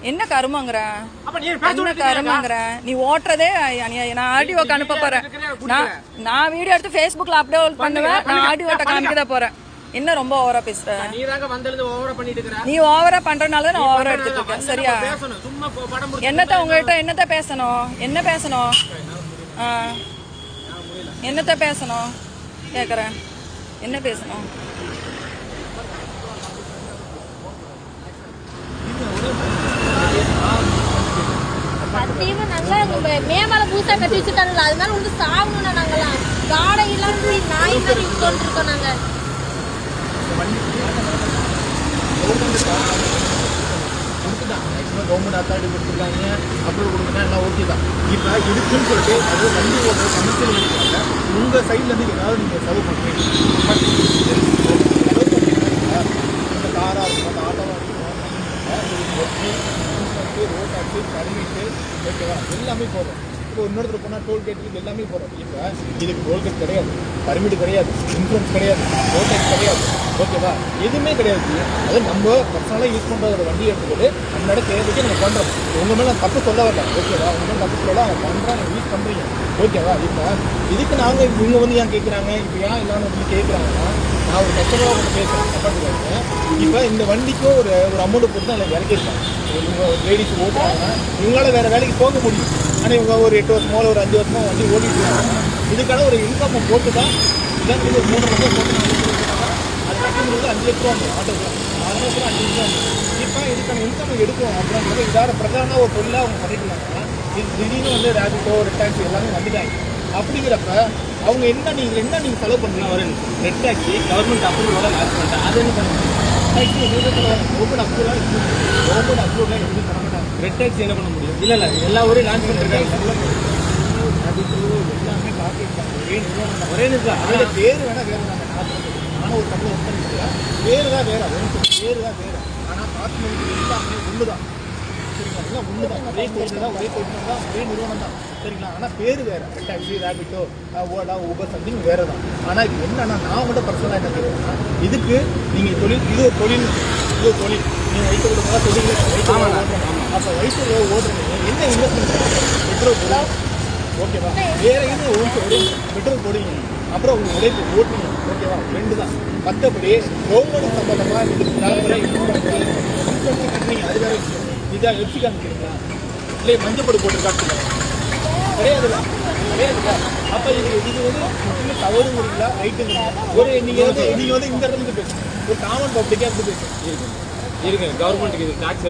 என்ன கருமங்கற என்ன கருமங்கற நீ ஓட்றதே நான் ஆடியோக்கு அனுப்ப போறேன் நான் வீடியோ எடுத்து Facebookல அப்லோட் பண்ணுவேன் நான் ஆடியோட்ட காமிக்க போறேன் என்ன ரொம்ப ஓவரா பேசுற நீதாங்க வந்தது ஓவரா பண்ணிட்டு இருக்கற நீ ஓவரா பண்றனால நான் ஓவரா எடுத்துட்டு இருக்கேன் சரியா சும்மா படம் என்னத்த உங்ககிட்ட என்னத்த பேசணும் என்ன பேசணும் என்னத்த பேசணும் கேக்குறேன் என்ன பேசணும் சத்தியமா நாங்க மேமல பூசா கட்டி வச்சுட்டாங்கல்ல அதனால வந்து சாவணும்னா நாங்கலாம் காடை எல்லாம் நாய் மாதிரி உட்கார்ந்து இருக்கோம் நாங்க கவர்மெண்ட் அத்தாரிட்டி கொடுத்துருக்காங்க அப்ரூவல் கொடுத்தா எல்லாம் ஓகே தான் இப்போ இருக்குன்னு சொல்லிட்டு அது வண்டி ஓட்டுற கமர்ஷியல் வண்டிக்காக உங்கள் சைட்லேருந்து ஏதாவது நீங்கள் செலவு பண்ணுறீங்க இந்த காராக இருக்கும் அந்த ஆட்டோவாக இருக்கும் ரோட் டாக்ஸு பர்மிட்டு ஓகேவா எல்லாமே போதும் இப்போ இன்னொருத்தர் போனால் டோல்கேட்டுக்கு எல்லாமே போகிறோம் இப்போ இதுக்கு டோல்கேட் கிடையாது பர்மிட் கிடையாது இன்சூரன்ஸ் கிடையாது ரோட் டேக்ஸ் கிடையாது ஓகேவா எதுவுமே கிடையாது அது நம்ம பர்சனலாக யூஸ் பண்ணுற ஒரு வண்டி எடுத்துக்கிட்டு நம்மளோட தேவைக்கு நம்ம பண்ணுறோம் உங்கள் மேலே நான் தப்பு சொல்ல வரல ஓகேவா உங்கள் மேலே தப்பு சொல்லலாம் அவங்க பண்ணுறாங்க யூஸ் பண்ணுறீங்க ஓகேவா இப்போ இதுக்கு நாங்கள் இவங்க வந்து ஏன் கேட்குறாங்க இப்போ ஏன் இல்லாமல் வந்து கேட்குறாங்கன்னா நான் ஒரு கஸ்டமராக ஒன்று பேசுகிறேன் தப்பாட்டுக்காங்க இப்போ இந்த வண்டிக்கும் ஒரு அமௌண்ட்டு பொறுத்து தான் இல்லை இறக்கிருக்காங்க இவங்க லேடிஸ் ஓட்டுறாங்க இவங்களால வேறு வேலைக்கு போக முடியும் ஆனால் இவங்க ஒரு 8 வருஷமோ ஒரு 5 வருஷமோ வண்டி ஓட்டிட்டு இருக்காங்க இதுக்கான ஒரு இன்கம் போட்டு தான் இதான் ஒரு 3 லட்சம் போட்டு அது கட்டும்போது 5 லட்ச ரூபா வந்துடும் ஆட்டோக்கு 6 லட்சம் 5 லட்சம் வந்துடும் இப்போ இதுக்கான இன்கம் எடுக்கும் அப்படின்றது இதான பிரதான ஒரு தொழிலாக அவங்க பண்ணிட்டுருக்காங்க இது திடீர்னு வந்து ரேபிட்டோ ரெட் டாக்ஸி எல்லாமே வந்துட்டாங்க அப்படிங்கிறப்ப அவங்க என்ன நீங்கள் செலவு பண்ணுறீங்க ஒரு ரெட் டாக்ஸி கவர்மெண்ட் அப்ரூவலோட லான்ச் பண்ணிட்டாங்க அது என்ன பண்ணுறாங்க டாக்ஸி கவர்மெண்ட் அப்ரூவலாக எதுவும் பண்ண மாட்டாங்க ரெட் டாக்ஸி என்ன பண்ண முடியும் இல்லை எல்லா ஊரையும் லான்ச் பண்ணிருக்காங்க எல்லாமே காட்டியிருக்காங்க ஒரே நிமிஷம் அதில் பேர் வேணால் வேறு தாங்க ஆனால் ஒரு கம்பெனி ஒர்க் பண்ணிருக்கேன் வேறு தான் வேறு பேர் தான் வேறு ஆனால் காஸ்மெட்டிக் எல்லாமே ஒன்று தான் சரிங்களா எல்லாம் ஒன்று தான் ஒரே கோர்ஸ் தான் ஒரே கோர்ஸ் தான் ஒரே நிறுவனம் தான் சரிங்களா ஆனால் பேர் வேறு taxi Rapido Ola Uber something வேறு தான் ஆனால் இது என்னன்னா நான் மட்டும் பர்சனலாக என்ன கேட்குறேன்னா இதுக்கு நீங்கள் இது ஒரு தொழில் நீங்கள் வயிற்று கொடுத்தா தொழில் வயிற்று ஓடுறோம் அப்போ வயிற்று ஓடுறீங்க என்ன இன்வெஸ்ட்மெண்ட் பெட்ரோல் போடுவோம் ஓகேவா வேறு எதுவும் ஒரே பெட்ரோல் போடுவீங்க அப்புறம் உங்கள் உழைப்பு ஓட்டுவீங்க ஓகேவா 2 தான் மற்றபடி கவர்மெண்ட் சம்பந்தமாக இதுக்கு தலைமுறை இன்சூரன்ஸ் கட்டுறீங்க அது வேறு விஷயம் இதாக எஃப்சி காமிக்கிறீங்களா இல்லை மஞ்சப்பொடி போட்டு காட்டுங்க கிடையாதுல்ல அப்போ இது வந்து முற்றிலும் தவறுங்கிறீங்களா ரைட்டுங்களா ஒரு நீங்கள் வந்து இந்த இடத்துல பேசுங்க ஒரு காமன் பப்ளிக்காக இருந்து பேசுங்க இருக்கு கவர்மெண்ட்டுக்கு இது டாக்ஸ்